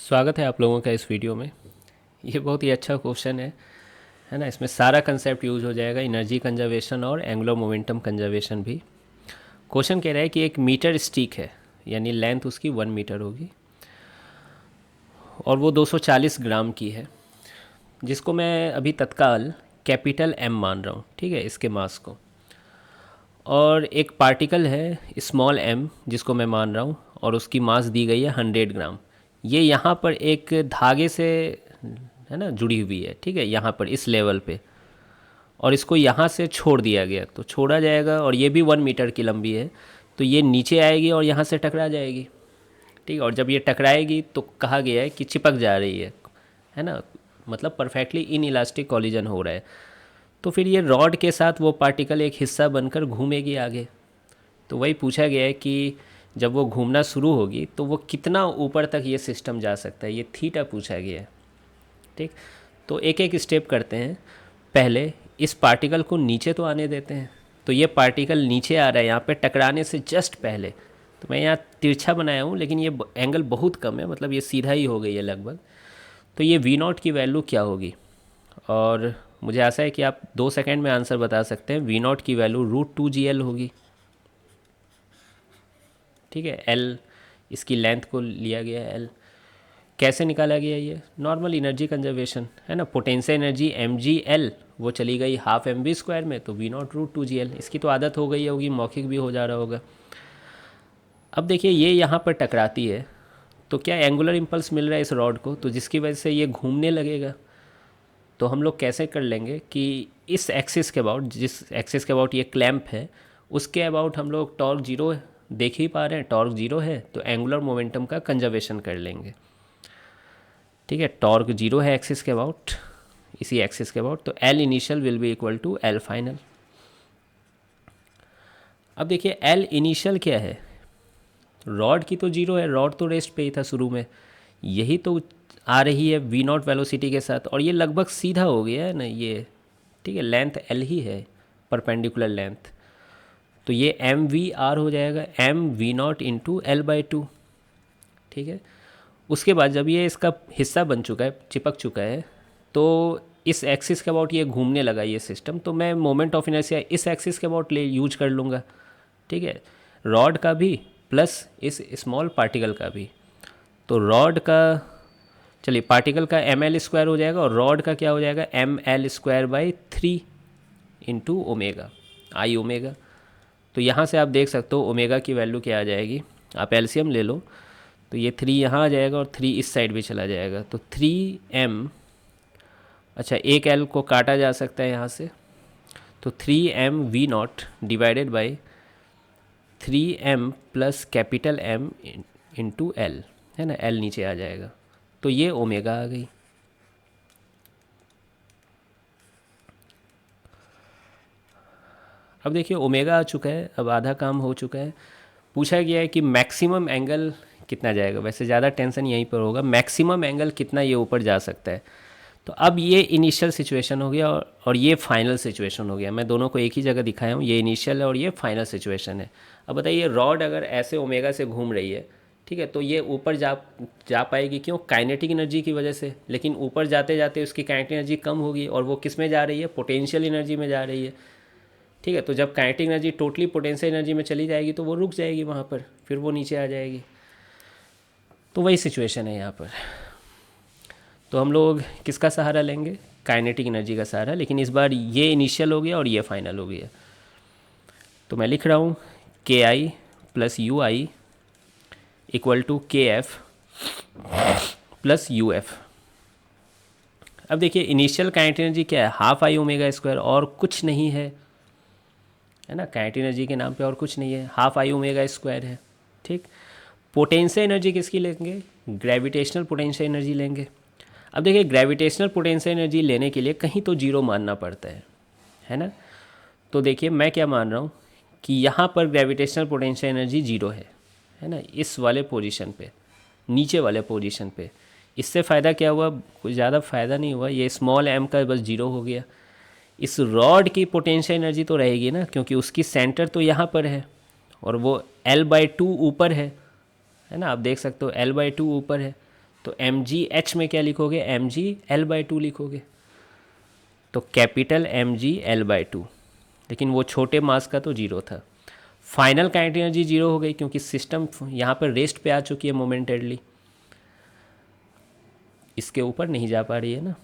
स्वागत है आप लोगों का इस वीडियो में। ये बहुत ही अच्छा क्वेश्चन है ना। इसमें सारा कंसेप्ट यूज हो जाएगा, एनर्जी कंजर्वेशन और एंगुलर मोमेंटम कंजर्वेशन भी। क्वेश्चन कह रहा है कि एक मीटर स्टिक है, यानी लेंथ उसकी 1 मीटर होगी और वो 240 ग्राम की है, जिसको मैं अभी तत्काल कैपिटल एम मान रहा हूँ, ठीक है, इसके मास को। और एक पार्टिकल है स्मॉल एम, जिसको मैं मान रहा हूँ, और उसकी मास दी गई है 100 ग्राम। ये यहाँ पर एक धागे से है ना जुड़ी हुई है, ठीक है, यहाँ पर इस लेवल पे। और इसको यहाँ से छोड़ दिया गया, तो छोड़ा जाएगा, और ये भी 1 मीटर की लंबी है, तो ये नीचे आएगी और यहाँ से टकरा जाएगी, ठीक है। और जब ये टकराएगी तो कहा गया है कि चिपक जा रही है ना, मतलब परफेक्टली इन इलास्टिक कॉलिजन हो रहा है। तो फिर ये रॉड के साथ वो पार्टिकल एक हिस्सा बनकर घूमेगी आगे। तो वही पूछा गया है कि जब वो घूमना शुरू होगी तो वो कितना ऊपर तक ये सिस्टम जा सकता है, ये थीटा पूछा गया है, ठीक। तो एक एक स्टेप करते हैं। पहले इस पार्टिकल को नीचे तो आने देते हैं। तो ये पार्टिकल नीचे आ रहा है यहाँ पे टकराने से जस्ट पहले। तो मैं यहाँ तिरछा बनाया हूँ, लेकिन ये एंगल बहुत कम है, मतलब ये सीधा ही हो गई है लगभग। तो ये V0 की वैल्यू क्या होगी? और मुझे आशा है कि आप 2 सेकंड में आंसर बता सकते हैं। V0 की वैल्यू √2GL होगी, ठीक है। L इसकी लेंथ को लिया गया है, L कैसे निकाला गया? ये नॉर्मल एनर्जी कंजर्वेशन है ना। पोटेंशियल एनर्जी mgl वो चली गई ½ mv² में, तो V0 √2GL। इसकी तो आदत हो गई होगी, मौखिक भी हो जा रहा होगा। अब देखिए ये यहाँ पर टकराती है, तो क्या एंगुलर इम्पल्स मिल रहा है इस रॉड को, तो जिसकी वजह से ये घूमने लगेगा। तो हम लोग कैसे कर लेंगे कि इस एक्सिस के अबाउट, जिस एक्सिस के अबाउट ये क्लैंप है, उसके अबाउट हम लोग टॉर्क जीरो देख ही पा रहे हैं, टॉर्क जीरो है, तो एंगुलर मोमेंटम का कंजर्वेशन कर लेंगे, ठीक है। टॉर्क जीरो है एक्सिस के अबाउट, इसी एक्सिस के अबाउट, तो L initial will be equal to L final. अब देखिए एल इनिशियल क्या है, रॉड की तो जीरो है, रॉड तो रेस्ट पे ही था शुरू में, यही तो आ रही है V0 वेलोसिटी के साथ, और ये लगभग सीधा हो गया है ना ये, ठीक है। लेंथ एल ही है, परपेंडिकुलर लेंथ, तो ये MVR हो जाएगा, MV0 इंटू L/2, ठीक है। उसके बाद जब ये इसका हिस्सा बन चुका है, चिपक चुका है, तो इस एक्सिस के अबाउट ये घूमने लगा ये सिस्टम, तो मैं मोमेंट ऑफ इनर्शिया इस एक्सिस के अबाउट ले यूज कर लूँगा, ठीक है, रॉड का भी प्लस इस स्मॉल पार्टिकल का भी। तो रॉड का, चलिए पार्टिकल का ml² हो जाएगा, और रॉड का क्या हो जाएगा, ml²/3 इंटू ओमेगा, आई ओमेगा। तो यहाँ से आप देख सकते हो ओमेगा की वैल्यू क्या आ जाएगी, आप एलसीएम ले लो, तो ये 3 यहाँ आ जाएगा और 3 इस साइड भी चला जाएगा, तो 3m, अच्छा एक l को काटा जा सकता है यहाँ से, तो 3mV0 divided by 3m plus capital M into L, है ना, L नीचे आ जाएगा, तो ये ओमेगा आ गई। अब देखिए ओमेगा आ चुका है, अब आधा काम हो चुका है। पूछा गया है कि मैक्सिमम एंगल कितना जाएगा, वैसे ज़्यादा टेंशन यहीं पर होगा, मैक्सिमम एंगल कितना ये ऊपर जा सकता है। तो अब ये इनिशियल सिचुएशन हो गया और ये फाइनल सिचुएशन हो गया। मैं दोनों को एक ही जगह दिखाया हूँ, ये इनिशियल है और ये फाइनल सिचुएशन है। अब बताइए रॉड अगर ऐसे ओमेगा से घूम रही है, ठीक है, तो ये ऊपर जा पाएगी, क्यों? काइनेटिक एनर्जी की वजह से। लेकिन ऊपर जाते जाते उसकी काइनेटिक एनर्जी कम होगी, और वो किस में जा रही है, पोटेंशियल एनर्जी में जा रही है, ठीक है। तो जब kinetic energy totally potential energy में चली जाएगी तो वो रुक जाएगी वहाँ पर, फिर वो नीचे आ जाएगी। तो वही सिचुएशन है यहाँ पर। तो हम लोग किसका सहारा लेंगे? काइनेटिक एनर्जी का सहारा, लेकिन इस बार ये इनिशियल हो गया और ये फाइनल हो गया। तो मैं लिख रहा हूँ KI plus UI equal to KF plus UF। अब देखिए इनिशियल काइनेटिक एनर्जी क्या है, ½ I⍵², और कुछ नहीं है ना, काइनेटिक एनर्जी के नाम पे और कुछ नहीं है, ½ I⍵² है, ठीक। पोटेंशियल एनर्जी किसकी लेंगे? ग्रेविटेशनल पोटेंशियल एनर्जी लेंगे। अब देखिए ग्रेविटेशनल पोटेंशियल एनर्जी लेने के लिए कहीं तो जीरो मानना पड़ता है ना। तो देखिए मैं क्या मान रहा हूँ कि यहाँ पर ग्रेविटेशनल पोटेंशियल एनर्जी जीरो है ना, इस वाले पोजीशन पे, नीचे वाले पोजीशन पे। इससे फ़ायदा क्या हुआ? कुछ ज़्यादा फ़ायदा नहीं हुआ, ये स्मॉल m का बस जीरो हो गया। इस रॉड की पोटेंशियल एनर्जी तो रहेगी ना, क्योंकि उसकी सेंटर तो यहाँ पर है और वो L/2 ऊपर है ना, आप देख सकते हो L/2 ऊपर है, तो एम जी एच में क्या लिखोगे, m g l by two लिखोगे, तो capital M g l by two, लेकिन वो छोटे मास का तो जीरो था। फाइनल काइनेटिक एनर्जी जीरो हो गई क्योंकि सिस्टम यहाँ पर रेस्ट पे आ चुकी है मोमेंटरली, इसके ऊपर नहीं जा पा रही है ना।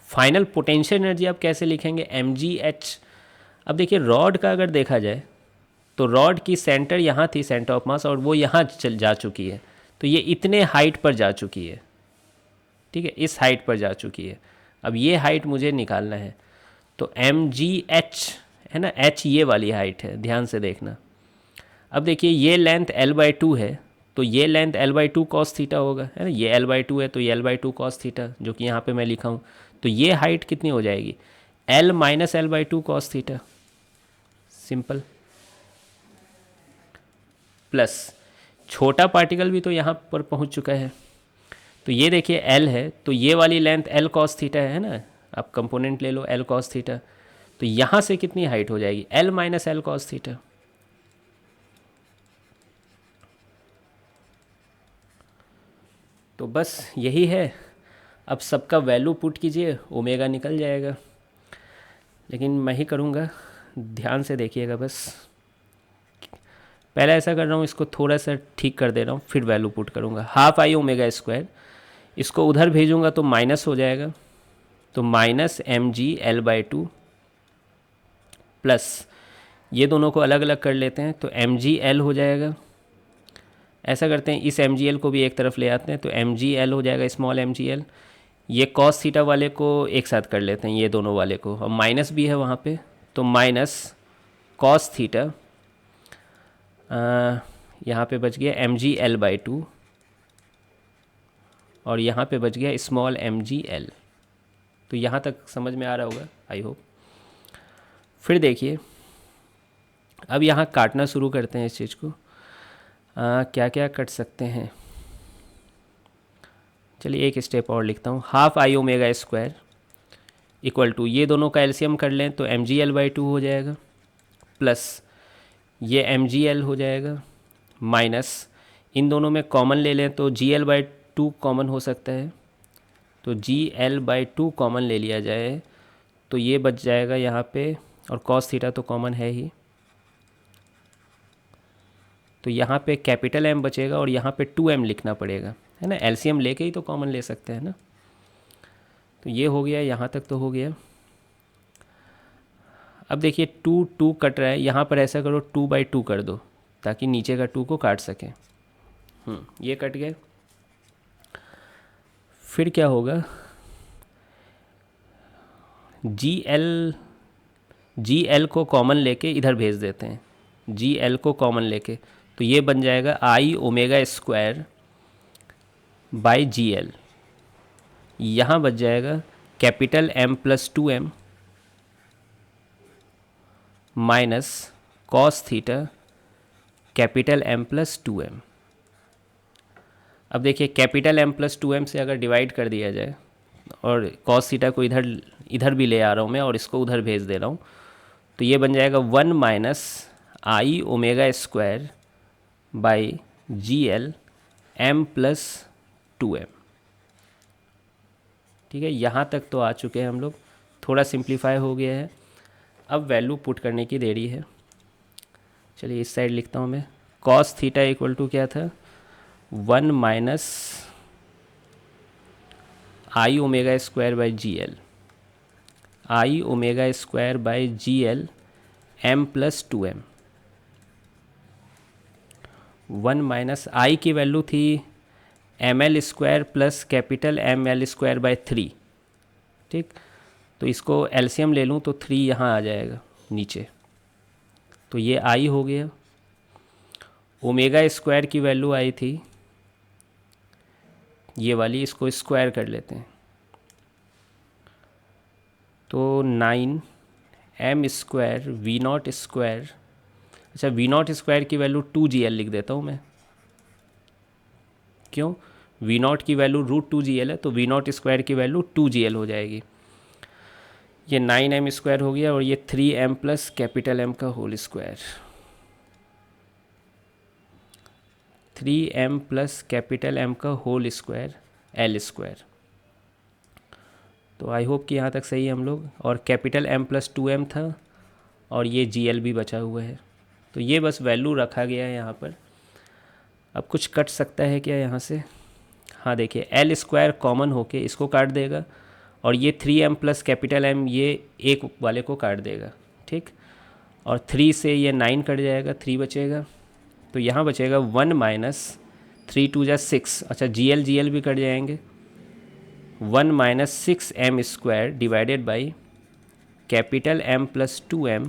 फाइनल पोटेंशियल एनर्जी आप कैसे लिखेंगे, एम जी एच। अब देखिए रॉड का अगर देखा जाए तो रॉड की सेंटर यहाँ थी, सेंटर ऑफ मास, और वो यहाँ चल जा चुकी है, तो ये इतने हाइट पर जा चुकी है, ठीक है, इस हाइट पर जा चुकी है। अब ये हाइट मुझे निकालना है, तो एम जी एच है ना, एच ये वाली हाइट है, ध्यान से देखना। अब देखिए ये लेंथ एल बाई टू है, तो ये length L by to cos theta होगा, है ना, ये एल बाई टू है तो ये L by to cos theta, जो कि यहाँ पे मैं लिखा हूँ। तो ये हाइट कितनी हो जाएगी, L minus L by to cos theta, simple, plus छोटा पार्टिकल भी तो यहाँ पर पहुँच चुका है, तो ये देखिए एल है, तो ये वाली लेंथ एल कॉस थीटा है ना, आप कंपोनेंट ले लो एल कॉस थीटा, तो यहाँ से कितनी हाइट हो जाएगी, L minus L cos theta. तो बस यही है, अब सबका वैल्यू पुट कीजिए, ओमेगा निकल जाएगा, लेकिन मैं ही करूँगा, ध्यान से देखिएगा बस। पहले ऐसा कर रहा हूँ, इसको थोड़ा सा ठीक कर दे रहा हूँ, फिर वैल्यू पुट करूँगा। हाफ आई ओमेगा स्क्वायर, इसको उधर भेजूँगा तो माइनस हो जाएगा, तो minus m g l by two, plus ये दोनों को अलग अलग कर लेते हैं, तो एम जी एल हो जाएगा। ऐसा करते हैं, इस एम जी एल को भी एक तरफ ले आते हैं, तो एम जी एल हो जाएगा, स्मॉल एम जी एल। ये कॉस थीटा वाले को एक साथ कर लेते हैं, ये दोनों वाले को, और माइनस भी है वहाँ पे, तो माइनस कॉस थीटा, यहाँ पे बच गया m g l by two, और यहाँ पे बच गया स्मॉल एम जी एल। तो यहाँ तक समझ में आ रहा होगा, आई होप। फिर देखिए, अब यहाँ काटना शुरू करते हैं इस चीज़ को। क्या क्या कट सकते हैं, चलिए एक स्टेप और लिखता हूँ। Half I omega square equal to, ये दोनों का एलसीएम कर लें तो m g l by two हो जाएगा, प्लस ये एम जी एल हो जाएगा, माइनस इन दोनों में कॉमन ले लें तो जी एल बाई टू कॉमन हो सकता है, तो जी एल बाई टू कॉमन ले लिया जाए, तो ये बच जाएगा यहाँ पे, और कॉस थीटा तो कॉमन है ही, तो यहाँ पे कैपिटल एम बचेगा, और यहाँ पे टू एम लिखना पड़ेगा, है ना, एलसीएम लेके ही तो कॉमन ले सकते हैं ना। तो ये हो गया, यहाँ तक तो हो गया। अब देखिए टू टू कट रहा है, यहाँ पर ऐसा करो टू बाई टू कर दो, ताकि नीचे का टू को काट सकें। ये कट गए। फिर क्या होगा, जी एल को कॉमन लेके इधर भेज देते हैं, जी एल को कॉमन लेके, तो ये बन जाएगा I omega square by ji L. यहाँ बच जाएगा capital M plus two M minus cos theta capital M plus two M. अब देखिए capital M plus two M से अगर डिवाइड कर दिया जाए, और कॉस थीटा को इधर भी ले आ रहा हूँ मैं, और इसको उधर भेज दे रहा हूँ, तो ये बन जाएगा one minus I omega square by G L M plus two m. ठीक है, यहाँ तक तो आ चुके हैं हम लोग, थोड़ा सिंप्लीफाई हो गया है। अब वैल्यू पुट करने की देरी है। चलिए इस साइड लिखता हूँ मैं, कॉस थीटा इक्वल टू क्या था, one minus I omega square by ji L, I omega square by G L M plus two M. One minus I की वैल्यू थी M L square plus capital M L square by three, ठीक, तो इसको LCM ले लूँ तो three यहाँ आ जाएगा नीचे, तो ये आई हो गया। ओमेगा स्क्वायर की वैल्यू आई थी ये वाली, इसको स्क्वायर कर लेते हैं, तो nine m square v not square, अच्छा वी नॉट स्क्वायर की वैल्यू टू जी एल लिख देता हूँ मैं, क्यों, वी नॉट की value root two g l है, तो वी नॉट स्क्वायर की वैल्यू टू जी एल हो जाएगी। ये नाइन एम स्क्वायर हो गया, और ये three M plus capital M का whole square. 3m plus capital M का होल स्क्वायर L स्क्वायर। तो आई होप कि यहाँ तक सही है हम लोग। और कैपिटल M प्लस 2m था और ये GL भी बचा हुआ है। तो ये बस वैल्यू रखा गया है यहाँ पर। अब कुछ कट सकता है क्या यहाँ से? हाँ देखिए, L स्क्वायर कॉमन होके इसको काट देगा और ये 3m प्लस कैपिटल M ये एक वाले को काट देगा, ठीक। और 3 से ये 9 कट जाएगा, 3 बचेगा। तो यहाँ बचेगा 1 माइनस 3 2 जा 6। अच्छा, GL भी कट जाएंगे। 1 minus 6m square divided by capital M plus 2m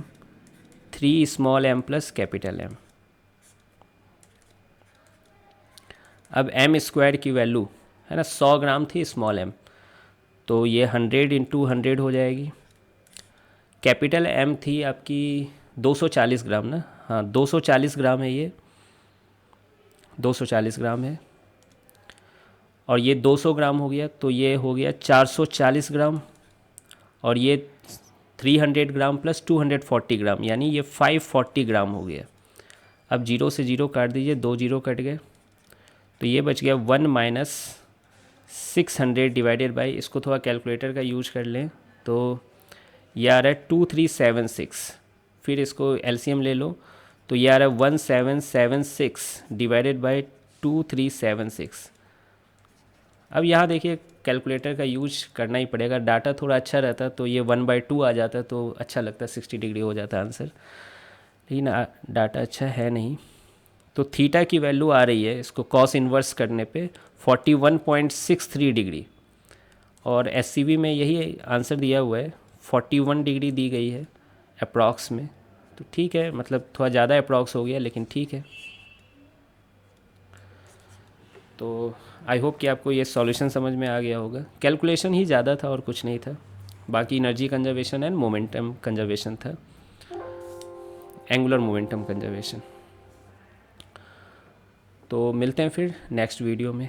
3 small m plus capital M। अब m स्क्वायर की वैल्यू है ना 100 ग्राम थी स्मॉल m, तो ये 100 इंटू 100 हो जाएगी। कैपिटल M थी आपकी 240 ग्राम ना, हाँ 240 ग्राम है, ये 240 ग्राम है। और ये 200 ग्राम हो गया, तो ये हो गया 440 ग्राम। और ये 300 ग्राम प्लस 240 ग्राम, यानी ये 540 ग्राम हो गया। अब 0 से 0 काट दीजिए, 2 0 कट गए, तो ये बच गया 1 माइनस 600 डिवाइडेड बाई, इसको थोड़ा कैलकुलेटर का यूज कर लें तो ये आ रहा है 2376। फिर इसको LCM ले लो तो ये आ रहा है 1776 डिवाइडेड बाई 2376। अब यहाँ देखिए कैलकुलेटर का यूज करना ही पड़ेगा। डाटा थोड़ा अच्छा रहता तो ये 1/2 आ जाता तो अच्छा लगता, 60 डिग्री हो जाता आंसर, लेकिन डाटा अच्छा है नहीं। तो थीटा की वैल्यू आ रही है इसको कॉस इन्वर्स करने पे 41.63 डिग्री, और SCV में यही आंसर दिया हुआ है, 41 डिग्री दी गई है अप्रॉक्स में। तो ठीक है, मतलब थोड़ा ज़्यादा अप्रॉक्स हो गया, लेकिन ठीक है। तो आई होप कि आपको ये सॉल्यूशन समझ में आ गया होगा। कैलकुलेशन ही ज़्यादा था और कुछ नहीं था, बाकी energy conservation and momentum conservation था, एंगुलर मोमेंटम कंजर्वेशन। तो मिलते हैं फिर नेक्स्ट वीडियो में।